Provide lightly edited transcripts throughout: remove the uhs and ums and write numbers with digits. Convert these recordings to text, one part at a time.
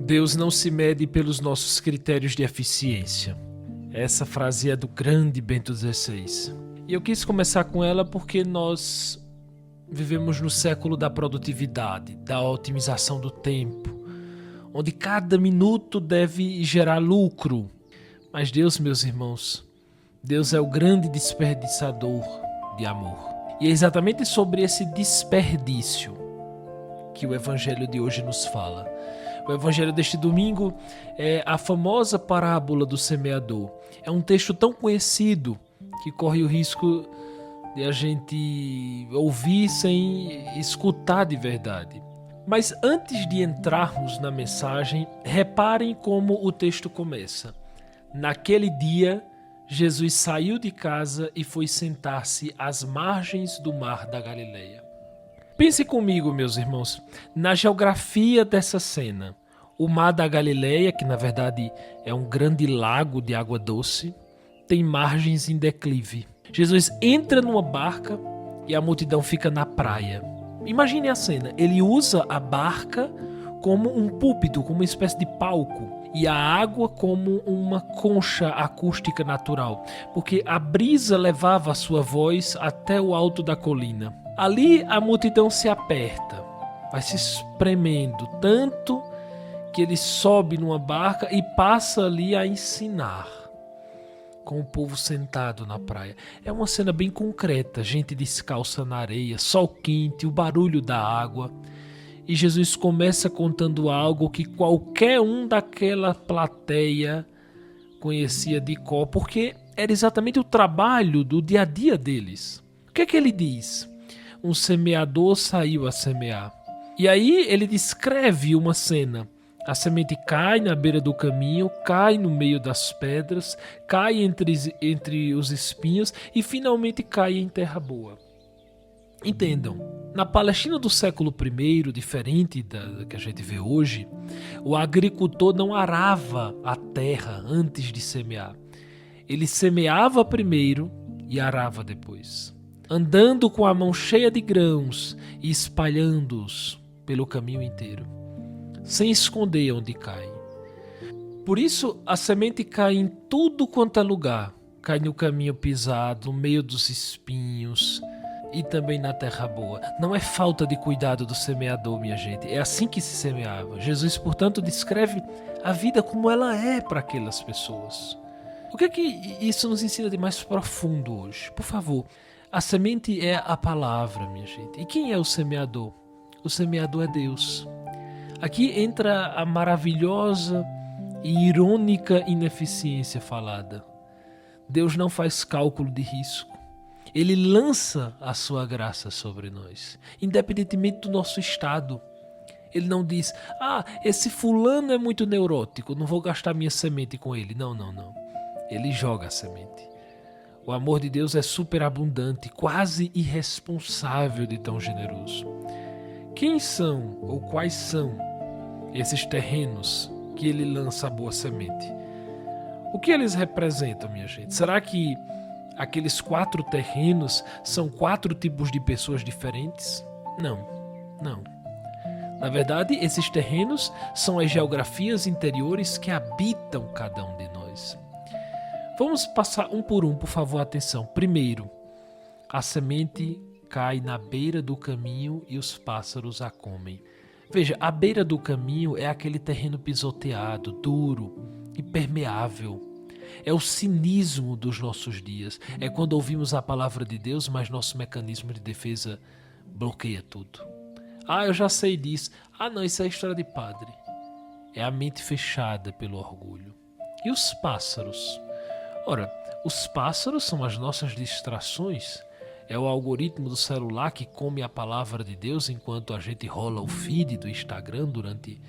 Deus não se mede pelos nossos critérios de eficiência. Essa frase é do grande Bento XVI. E eu quis começar com ela porque nós vivemos no século da produtividade, da otimização do tempo, onde cada minuto deve gerar lucro. Mas Deus, meus irmãos, Deus é o grande desperdiçador de amor. E é exatamente sobre esse desperdício que o Evangelho de hoje nos fala. O Evangelho deste domingo é a famosa parábola do semeador. É um texto tão conhecido que corre o risco de a gente ouvir sem escutar de verdade. Mas antes de entrarmos na mensagem, reparem como o texto começa. Naquele dia, Jesus saiu de casa e foi sentar-se às margens do mar da Galileia. Pense comigo, meus irmãos, na geografia dessa cena. O mar da Galileia, que na verdade é um grande lago de água doce, tem margens em declive. Jesus entra numa barca e a multidão fica na praia. Imagine a cena, ele usa a barca como um púlpito, como uma espécie de palco, e a água como uma concha acústica natural, porque a brisa levava a sua voz até o alto da colina. Ali a multidão se aperta, vai se espremendo, tanto que ele sobe numa barca e passa ali a ensinar, com o povo sentado na praia. É uma cena bem concreta, gente descalça na areia, sol quente, o barulho da água. E Jesus começa contando algo que qualquer um daquela plateia conhecia de cor, porque era exatamente o trabalho do dia a dia deles. O que é que ele diz? Um semeador saiu a semear. E aí ele descreve uma cena. A semente cai na beira do caminho, cai no meio das pedras, cai entre os espinhos e finalmente cai em terra boa. Entendam, na Palestina do século I, diferente da que a gente vê hoje, o agricultor não arava a terra antes de semear. Ele semeava primeiro e arava depois, andando com a mão cheia de grãos e espalhando-os pelo caminho inteiro, sem esconder onde cai. Por isso, a semente cai em tudo quanto é lugar. Cai no caminho pisado, no meio dos espinhos e também na terra boa. Não é falta de cuidado do semeador, minha gente. É assim que se semeava. Jesus, portanto, descreve a vida como ela é para aquelas pessoas. O que é que isso nos ensina de mais profundo hoje? Por favor, a semente é a palavra, minha gente. E quem é o semeador? O semeador é Deus. Aqui entra a maravilhosa e irônica ineficiência falada. Deus não faz cálculo de risco. Ele lança a sua graça sobre nós, independentemente do nosso estado. Ele não diz, esse fulano é muito neurótico, não vou gastar minha semente com ele. Não. Ele joga a semente. O amor de Deus é superabundante, quase irresponsável de tão generoso. Quem são ou quais são esses terrenos que ele lança a boa semente? O que eles representam, minha gente? Será que aqueles 4 terrenos são 4 tipos de pessoas diferentes? Não. Na verdade, esses terrenos são as geografias interiores que habitam cada um de nós. Vamos passar um por um, por favor, atenção. Primeiro, a semente cai na beira do caminho e os pássaros a comem. Veja, a beira do caminho é aquele terreno pisoteado, duro, impermeável. É o cinismo dos nossos dias. É quando ouvimos a palavra de Deus, mas nosso mecanismo de defesa bloqueia tudo. Eu já sei disso. Não, isso é história de padre. É a mente fechada pelo orgulho. E os pássaros? Ora, os pássaros são as nossas distrações. É o algoritmo do celular que come a palavra de Deus enquanto a gente rola o feed do Instagram durante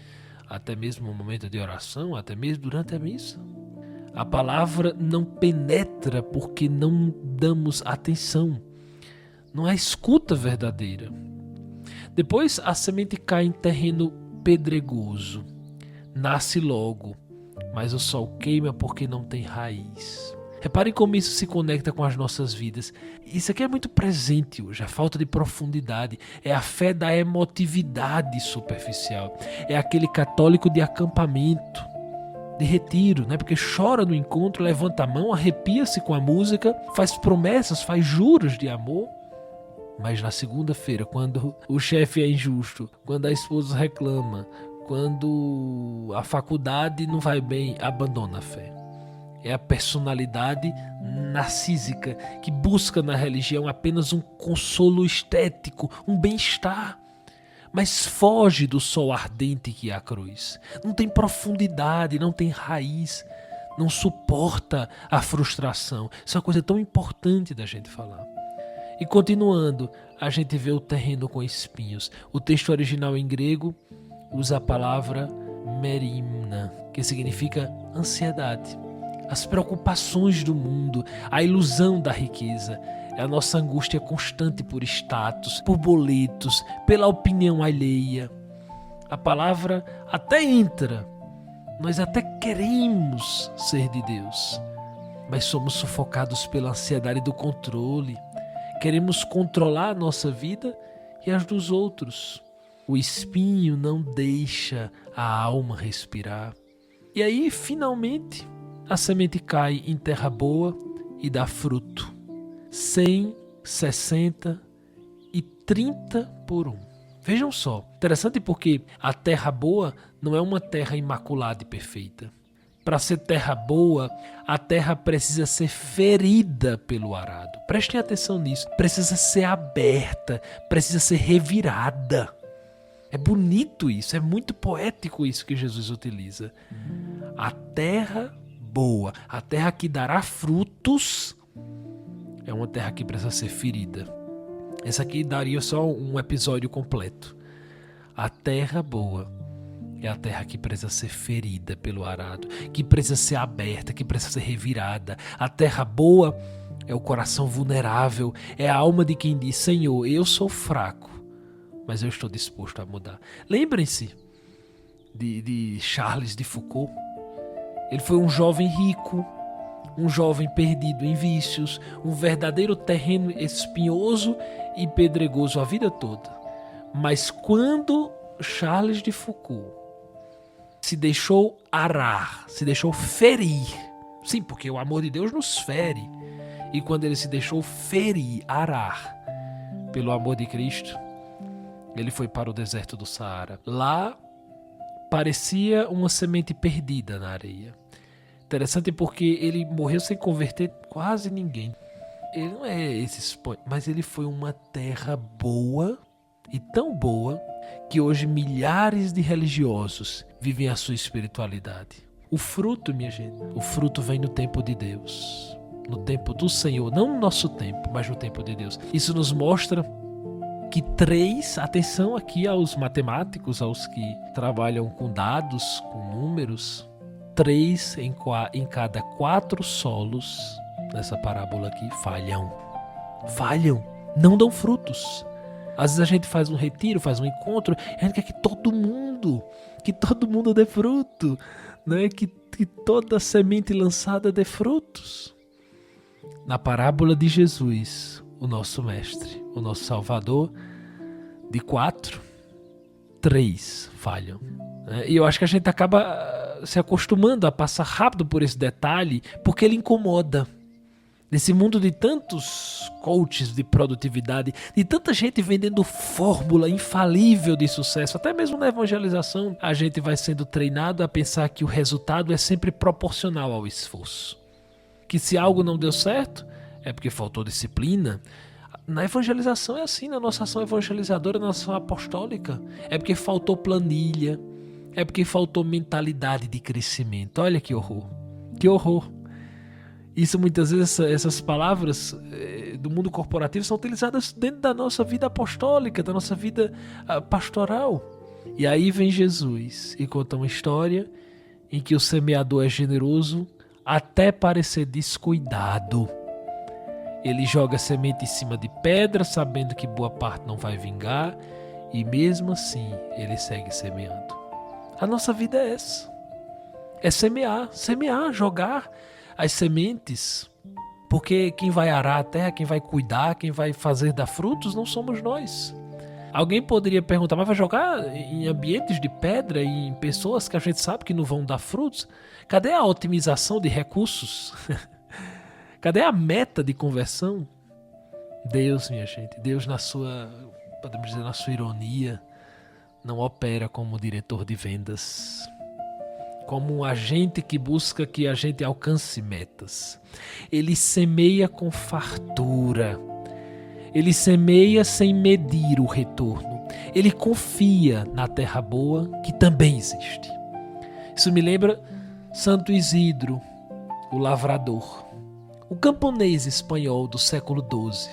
até mesmo o momento de oração, até mesmo durante a missa. A palavra não penetra porque não damos atenção. Não há escuta verdadeira. Depois a semente cai em terreno pedregoso. Nasce logo, mas o sol queima porque não tem raiz. Reparem como isso se conecta com as nossas vidas. Isso aqui é muito presente hoje, a falta de profundidade. É a fé da emotividade superficial. É aquele católico de acampamento, de retiro, né? Porque chora no encontro, levanta a mão, arrepia-se com a música, faz promessas, faz juros de amor. Mas na segunda-feira, quando o chefe é injusto, quando a esposa reclama, quando a faculdade não vai bem, abandona a fé. É a personalidade narcísica que busca na religião apenas um consolo estético, um bem-estar. Mas foge do sol ardente que é a cruz. Não tem profundidade, não tem raiz, não suporta a frustração. Isso é uma coisa tão importante da gente falar. E continuando, a gente vê o terreno com espinhos. O texto original em grego usa a palavra merimna, que significa ansiedade. As preocupações do mundo, a ilusão da riqueza, é a nossa angústia constante por status, por boletos, pela opinião alheia. A palavra até entra, nós até queremos ser de Deus, mas somos sufocados pela ansiedade do controle. Queremos controlar a nossa vida e as dos outros. O espinho não deixa a alma respirar. E aí, finalmente, a semente cai em terra boa e dá fruto. 100, 60 e 30 por 1. Vejam só, interessante porque a terra boa não é uma terra imaculada e perfeita. Para ser terra boa, a terra precisa ser ferida pelo arado. Prestem atenção nisso. Precisa ser aberta, precisa ser revirada. É bonito isso, é muito poético isso que Jesus utiliza. A terra boa, a terra que dará frutos, é uma terra que precisa ser ferida. Essa aqui daria só um episódio completo. A terra boa é a terra que precisa ser ferida pelo arado, que precisa ser aberta, que precisa ser revirada. A terra boa é o coração vulnerável, é a alma de quem diz: Senhor, eu sou fraco, mas eu estou disposto a mudar. Lembrem-se de Charles de Foucault. Ele foi um jovem rico, um jovem perdido em vícios, um verdadeiro terreno espinhoso e pedregoso a vida toda. Mas quando Charles de Foucault se deixou arar, se deixou ferir, sim, porque o amor de Deus nos fere, e quando ele se deixou ferir, arar, pelo amor de Cristo, ele foi para o deserto do Saara. Lá parecia uma semente perdida na areia. Interessante porque ele morreu sem converter quase ninguém. Ele não é esse espanhol, mas ele foi uma terra boa, e tão boa, que hoje milhares de religiosos vivem a sua espiritualidade. O fruto, minha gente, o fruto vem no tempo de Deus, no tempo do Senhor, não no nosso tempo, mas no tempo de Deus. Isso nos mostra que atenção aqui aos matemáticos, aos que trabalham com dados, com números, 3 em cada 4 solos nessa parábola aqui falham, não dão frutos. Às vezes a gente faz um retiro, faz um encontro, e a gente quer que todo mundo dê fruto, né? que toda semente lançada dê frutos. Na parábola de Jesus, o nosso mestre, o nosso Salvador, de 4, 3 falham. E eu acho que a gente acaba se acostumando a passar rápido por esse detalhe, porque ele incomoda. Nesse mundo de tantos coaches de produtividade, de tanta gente vendendo fórmula infalível de sucesso, até mesmo na evangelização, a gente vai sendo treinado a pensar que o resultado é sempre proporcional ao esforço. Que se algo não deu certo, é porque faltou disciplina. Na evangelização é assim, na nossa ação evangelizadora, na ação apostólica. É porque faltou planilha, é porque faltou mentalidade de crescimento. Olha que horror, que horror. Isso muitas vezes, essas palavras do mundo corporativo são utilizadas dentro da nossa vida apostólica, da nossa vida pastoral. E aí vem Jesus e conta uma história em que o semeador é generoso até parecer descuidado. Ele joga a semente em cima de pedra, sabendo que boa parte não vai vingar, e mesmo assim ele segue semeando. A nossa vida é essa. É semear, jogar. as sementes, porque quem vai arar a terra, quem vai cuidar, quem vai fazer dar frutos, não somos nós. Alguém poderia perguntar, mas vai jogar em ambientes de pedra e em pessoas que a gente sabe que não vão dar frutos? Cadê a otimização de recursos? Cadê a meta de conversão? Deus, minha gente, Deus podemos dizer, na sua ironia, não opera como diretor de vendas, como um agente que busca que a gente alcance metas. Ele semeia com fartura. Ele semeia sem medir o retorno. Ele confia na terra boa que também existe. Isso me lembra Santo Isidro, o lavrador, o camponês espanhol do século XII,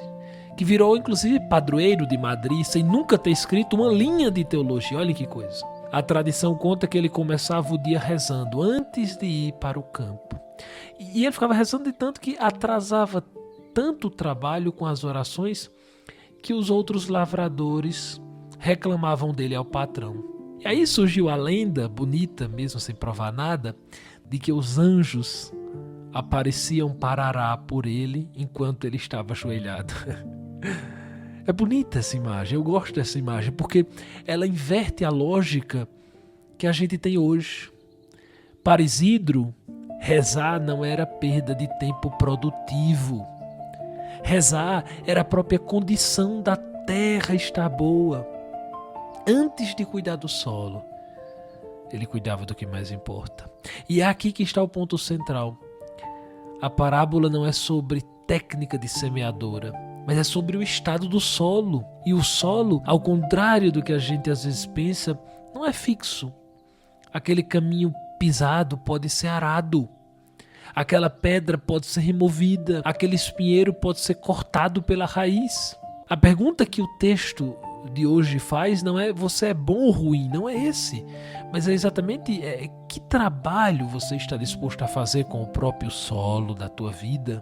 que virou inclusive padroeiro de Madrid sem nunca ter escrito uma linha de teologia. Olha que coisa. A tradição conta que ele começava o dia rezando antes de ir para o campo. E ele ficava rezando de tanto que atrasava tanto o trabalho com as orações que os outros lavradores reclamavam dele ao patrão. E aí surgiu a lenda, bonita, mesmo sem provar nada, de que os anjos apareciam para arar por ele enquanto ele estava ajoelhado. É bonita essa imagem, eu gosto dessa imagem, porque ela inverte a lógica que a gente tem hoje. Para Isidro, rezar não era perda de tempo produtivo. Rezar era a própria condição da terra estar boa. Antes de cuidar do solo, ele cuidava do que mais importa. E é aqui que está o ponto central. A parábola não é sobre técnica de semeadora, mas é sobre o estado do solo. E o solo, ao contrário do que a gente às vezes pensa, não é fixo. Aquele caminho pisado pode ser arado. Aquela pedra pode ser removida. Aquele espinheiro pode ser cortado pela raiz. A pergunta que o texto de hoje faz não é você é bom ou ruim, não é esse. Mas é exatamente que trabalho você está disposto a fazer com o próprio solo da tua vida.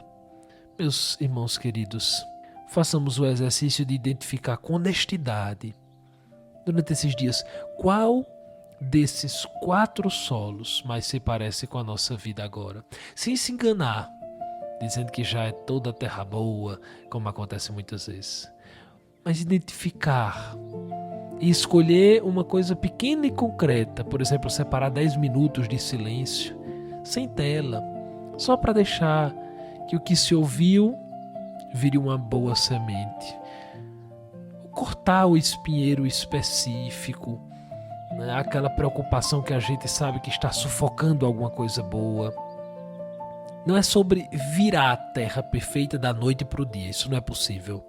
Meus irmãos queridos, façamos o exercício de identificar com honestidade, durante esses dias, qual desses 4 solos mais se parece com a nossa vida agora. Sem se enganar, dizendo que já é toda terra boa, como acontece muitas vezes. Mas identificar e escolher uma coisa pequena e concreta, por exemplo, separar 10 minutos de silêncio, sem tela, só para deixar que o que se ouviu vire uma boa semente. Cortar o espinheiro específico, né? Aquela preocupação que a gente sabe que está sufocando alguma coisa boa. Não é sobre virar a terra perfeita da noite para o dia, isso não é possível.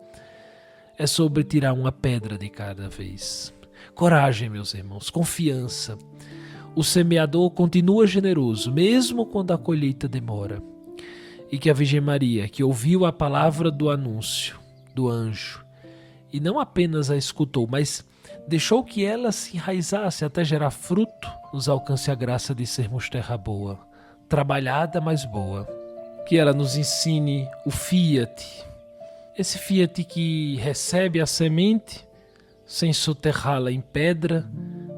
É sobre tirar uma pedra de cada vez. Coragem, meus irmãos, confiança. O semeador continua generoso, mesmo quando a colheita demora. E que a Virgem Maria, que ouviu a palavra do anúncio do anjo, e não apenas a escutou, mas deixou que ela se enraizasse até gerar fruto, nos alcance a graça de sermos terra boa, trabalhada, mas boa. Que ela nos ensine o fiat, esse fiat que recebe a semente sem soterrá-la em pedra,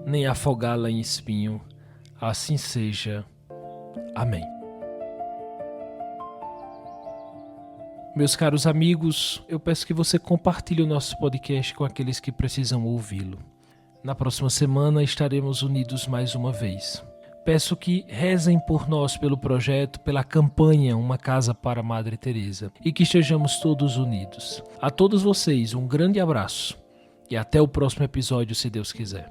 nem afogá-la em espinho. Assim seja. Amém. Meus caros amigos, eu peço que você compartilhe o nosso podcast com aqueles que precisam ouvi-lo. Na próxima semana estaremos unidos mais uma vez. Peço que rezem por nós pelo projeto, pela campanha Uma Casa para Madre Teresa e que estejamos todos unidos. A todos vocês, um grande abraço e até o próximo episódio, se Deus quiser.